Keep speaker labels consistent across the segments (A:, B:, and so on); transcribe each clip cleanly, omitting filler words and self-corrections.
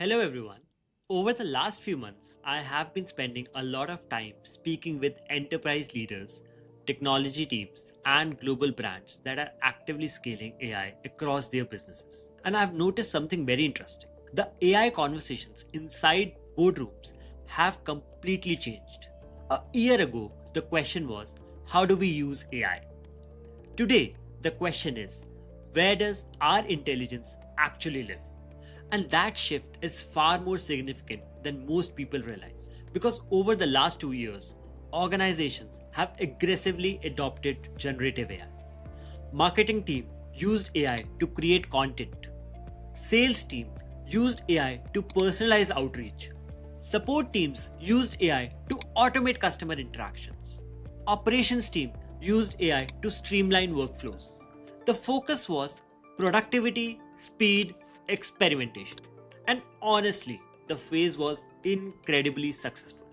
A: Hello everyone. Over the last few months, I have been spending a lot of time speaking with enterprise leaders, technology teams, and global brands that are actively scaling AI across their businesses. And I've noticed something very interesting. The AI conversations inside boardrooms have completely changed. A year ago, the question was, how do we use AI? Today, the question is, where does our intelligence actually live? And that shift is far more significant than most people realize. Because over the last 2 years, organizations have aggressively adopted generative AI. Marketing team used AI to create content. Sales team used AI to personalize outreach. Support teams used AI to automate customer interactions. Operations team used AI to streamline workflows. The focus was productivity, speed, experimentation. And honestly, the phase was incredibly successful.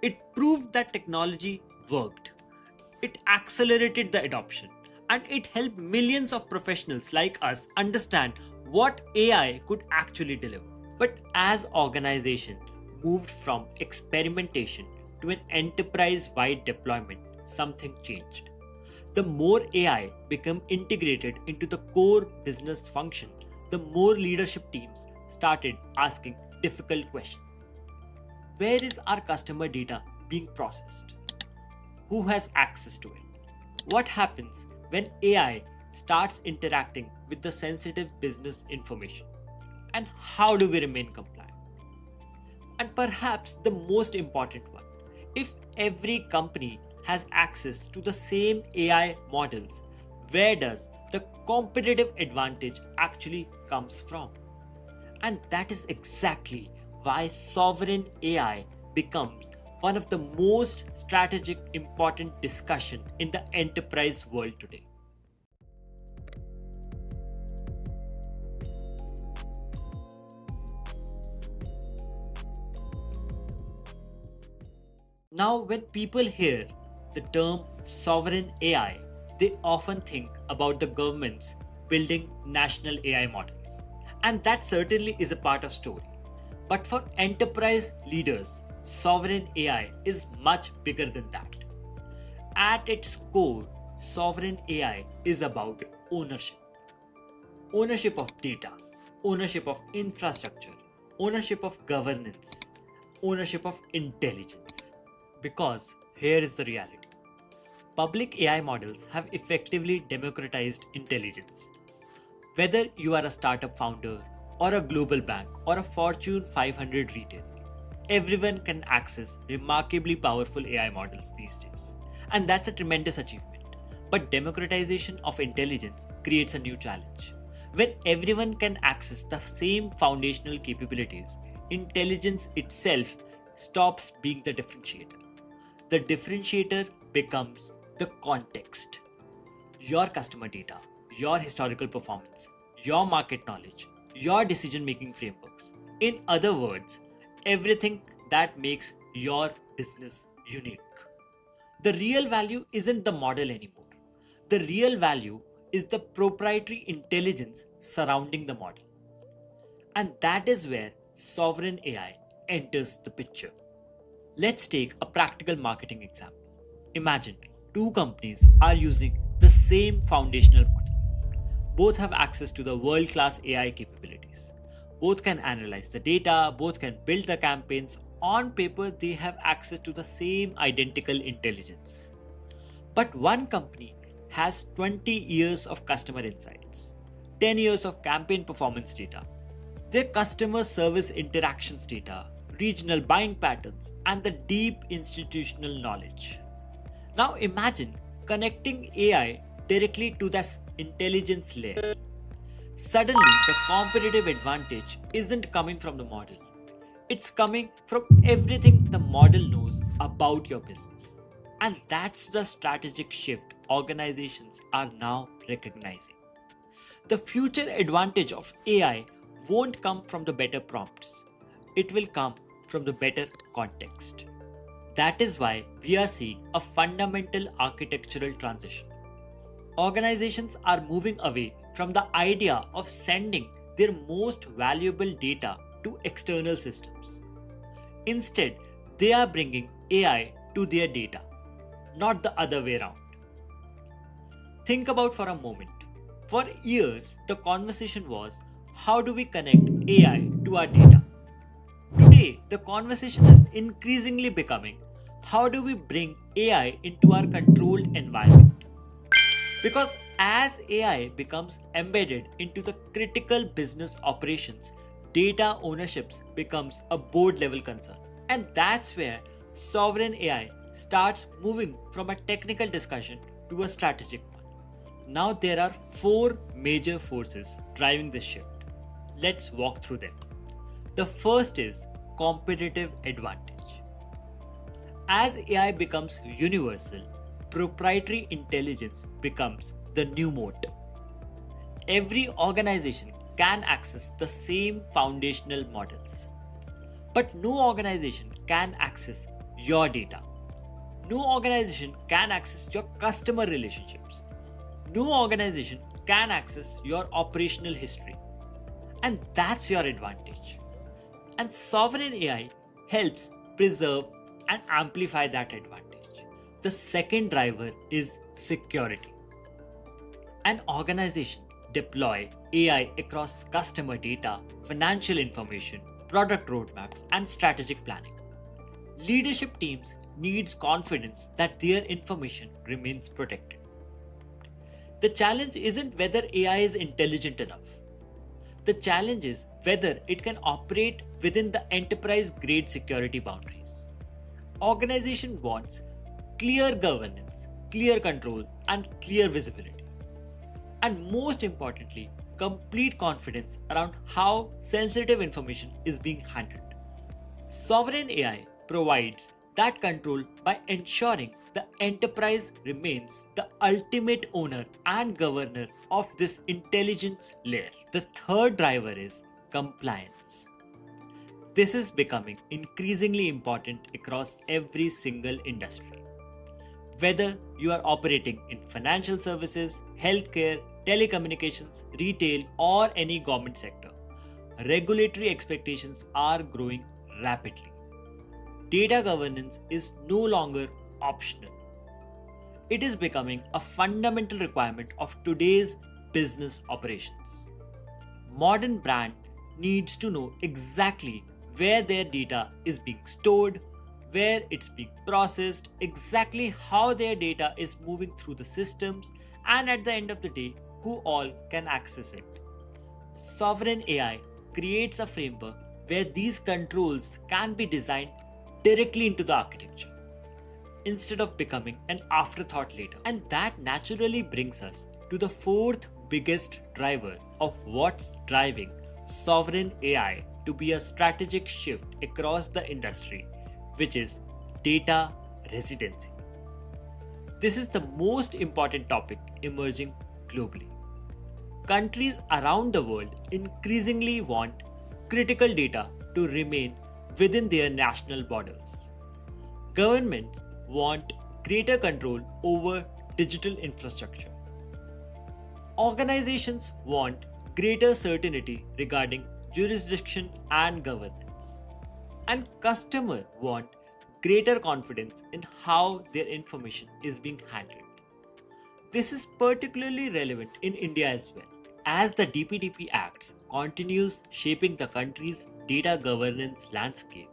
A: It proved that technology worked. It accelerated the adoption and it helped millions of professionals like us understand what AI could actually deliver. But as organization moved from experimentation to an enterprise-wide deployment, something changed. The more AI became integrated into the core business function, the more leadership teams started asking difficult questions. Where is our customer data being processed? Who has access to it? What happens when AI starts interacting with the sensitive business information? And how do we remain compliant? And perhaps the most important one, if every company has access to the same AI models, where does the competitive advantage actually comes from? And that is exactly why sovereign AI becomes one of the most strategic important discussion in the enterprise world today. Now, when people hear the term sovereign AI, they often think about the governments building national AI models. And that certainly is a part of story. But for enterprise leaders, sovereign AI is much bigger than that. At its core, sovereign AI is about ownership. Ownership of data, ownership of infrastructure, ownership of governance, ownership of intelligence. Because here is the reality. Public AI models have effectively democratized intelligence. Whether you are a startup founder, or a global bank, or a Fortune 500 retailer, everyone can access remarkably powerful AI models these days. And that's a tremendous achievement. But democratization of intelligence creates a new challenge. When everyone can access the same foundational capabilities, intelligence itself stops being the differentiator. The differentiator becomes the context. Your customer data, your historical performance, your market knowledge, your decision making frameworks. In other words, everything that makes your business unique. The real value isn't the model anymore. The real value is the proprietary intelligence surrounding the model. And that is where sovereign AI enters the picture. Let's take a practical marketing example. Imagine two companies are using the same foundational model. Both have access to the world class AI capabilities. Both can analyze the data, both can build the campaigns. On paper, they have access to the same identical intelligence. But one company has 20 years of customer insights, 10 years of campaign performance data, their customer service interactions data, regional buying patterns, and the deep institutional knowledge. Now imagine connecting AI directly to this intelligence layer. Suddenly, the competitive advantage isn't coming from the model. It's coming from everything the model knows about your business. And that's the strategic shift organizations are now recognizing. The future advantage of AI won't come from the better prompts. It will come from the better context. That is why we are seeing a fundamental architectural transition. Organizations are moving away from the idea of sending their most valuable data to external systems. Instead, they are bringing AI to their data, not the other way around. Think about for a moment. For years, the conversation was, how do we connect AI to our data? Today, the conversation is increasingly becoming, how do we bring AI into our controlled environment? Because as AI becomes embedded into the critical business operations, data ownership becomes a board level concern. And that's where sovereign AI starts moving from a technical discussion to a strategic one. Now there are four major forces driving this shift. Let's walk through them. The first is competitive advantage. As AI becomes universal, proprietary intelligence becomes the new moat. Every organization can access the same foundational models. But no organization can access your data. No organization can access your customer relationships. No organization can access your operational history. And that's your advantage. And sovereign AI helps preserve and amplify that advantage. The second driver is security. An organization deploy AI across customer data, financial information, product roadmaps, and strategic planning. Leadership teams needs confidence that their information remains protected. The challenge isn't whether AI is intelligent enough. The challenge is whether it can operate within the enterprise-grade security boundaries. Organization wants clear governance, clear control, and clear visibility. And most importantly, complete confidence around how sensitive information is being handled. Sovereign AI provides that control by ensuring the enterprise remains the ultimate owner and governor of this intelligence layer. The third driver is compliance. This is becoming increasingly important across every single industry. Whether you are operating in financial services, healthcare, telecommunications, retail, or any government sector, regulatory expectations are growing rapidly. Data governance is no longer optional. It is becoming a fundamental requirement of today's business operations. Modern brand needs to know exactly where their data is being stored, where it's being processed, exactly how their data is moving through the systems, and at the end of the day, who all can access it. Sovereign AI creates a framework where these controls can be designed directly into the architecture instead of becoming an afterthought later. And that naturally brings us to the fourth biggest driver of what's driving sovereign AI to be a strategic shift across the industry, which is data residency. This is the most important topic emerging globally. Countries around the world increasingly want critical data to remain within their national borders. Governments want greater control over digital infrastructure. Organizations want greater certainty regarding jurisdiction and governance. And customers want greater confidence in how their information is being handled. This is particularly relevant in India as well, as the DPDP Acts continues shaping the country's data governance landscape.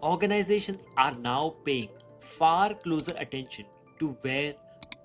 A: Organizations are now paying far closer attention to where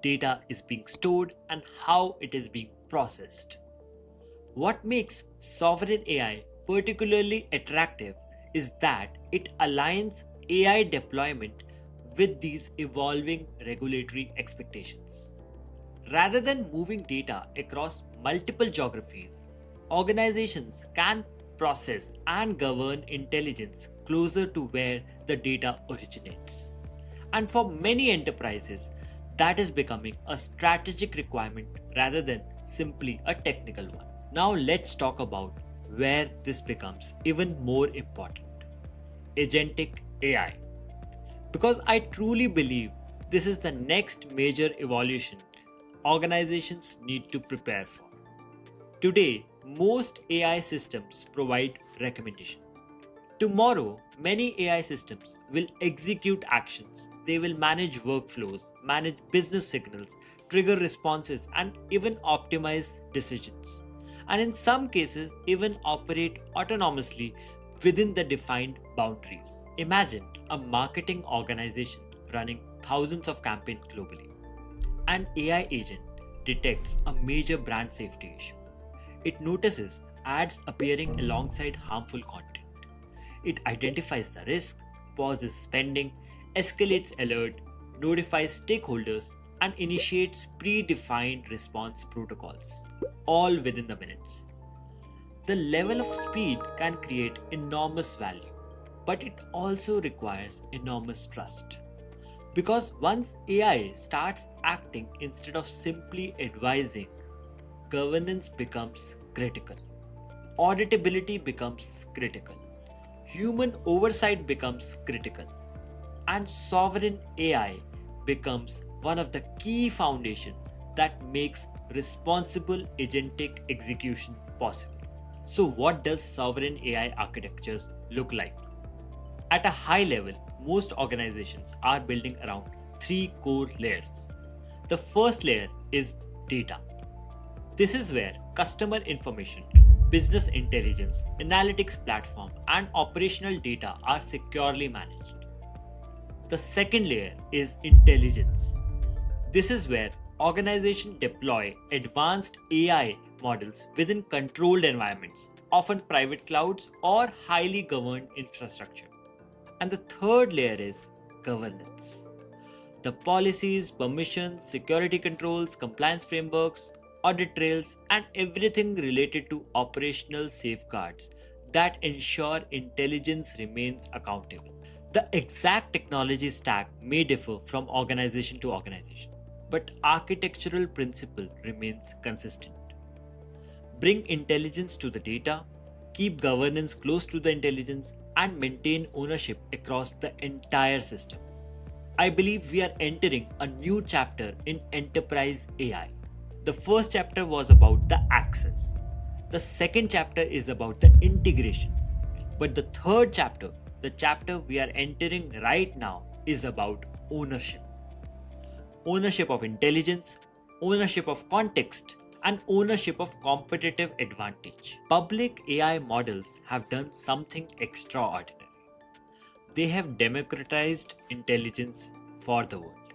A: data is being stored and how it is being processed. What makes sovereign AI particularly attractive is that it aligns AI deployment with these evolving regulatory expectations. Rather than moving data across multiple geographies, organizations can process and govern intelligence closer to where the data originates. And for many enterprises, that is becoming a strategic requirement rather than simply a technical one. Now let's talk about where this becomes even more important. Agentic AI. Because I truly believe this is the next major evolution organizations need to prepare for. Today, most AI systems provide recommendation. Tomorrow, many AI systems will execute actions. They will manage workflows, manage business signals, trigger responses, and even optimize decisions. And in some cases, even operate autonomously within the defined boundaries. Imagine a marketing organization running thousands of campaigns globally. An AI agent detects a major brand safety issue. It notices ads appearing alongside harmful content. It identifies the risk, pauses spending, escalates alert, notifies stakeholders, and initiates predefined response protocols, all within the minutes. The level of speed can create enormous value, but it also requires enormous trust. Because once AI starts acting instead of simply advising, governance becomes critical. Auditability becomes critical. Human oversight becomes critical. And sovereign AI becomes one of the key foundations that makes responsible agentic execution possible. So, what does sovereign AI architectures look like? At a high level, most organizations are building around three core layers. The first layer is data. This is where customer information, business intelligence, analytics platform, and operational data are securely managed. The second layer is intelligence. This is where organizations deploy advanced AI models within controlled environments, often private clouds or highly governed infrastructure. And the third layer is governance. The policies, permissions, security controls, compliance frameworks, audit trails, and everything related to operational safeguards that ensure intelligence remains accountable. The exact technology stack may differ from organization to organization, but architectural principle remains consistent. Bring intelligence to the data, keep governance close to the intelligence, and maintain ownership across the entire system. I believe we are entering a new chapter in enterprise AI. The first chapter was about the access. The second chapter is about the integration. But the third chapter, the chapter we are entering right now, is about ownership. Ownership of intelligence, ownership of context, and ownership of competitive advantage. Public AI models have done something extraordinary. They have democratized intelligence for the world.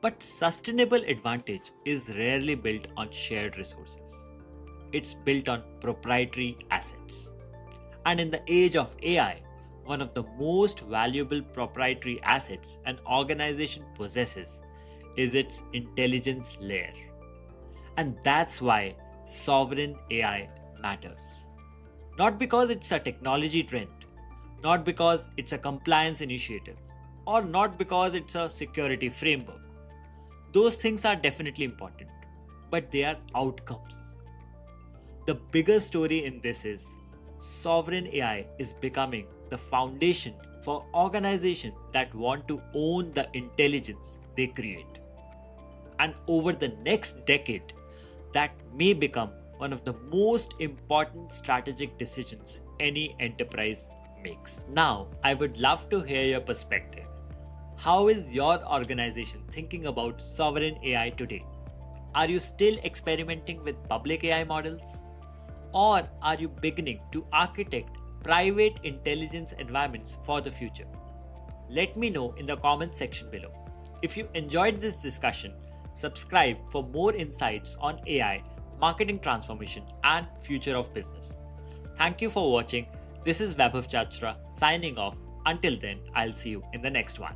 A: But sustainable advantage is rarely built on shared resources. It's built on proprietary assets. And in the age of AI, one of the most valuable proprietary assets an organization possesses is its intelligence layer. And that's why sovereign AI matters. Not because it's a technology trend, not because it's a compliance initiative, or not because it's a security framework. Those things are definitely important, but they are outcomes. The bigger story in this is sovereign AI is becoming the foundation for organizations that want to own the intelligence they create. And over the next decade, that may become one of the most important strategic decisions any enterprise makes. Now, I would love to hear your perspective. How is your organization thinking about sovereign AI today? Are you still experimenting with public AI models? Or are you beginning to architect private intelligence environments for the future? Let me know in the comments section below. If you enjoyed this discussion, subscribe for more insights on AI, marketing transformation, and future of business. Thank you for watching. This is Vaibhav Chachra signing off. Until then, I'll see you in the next one.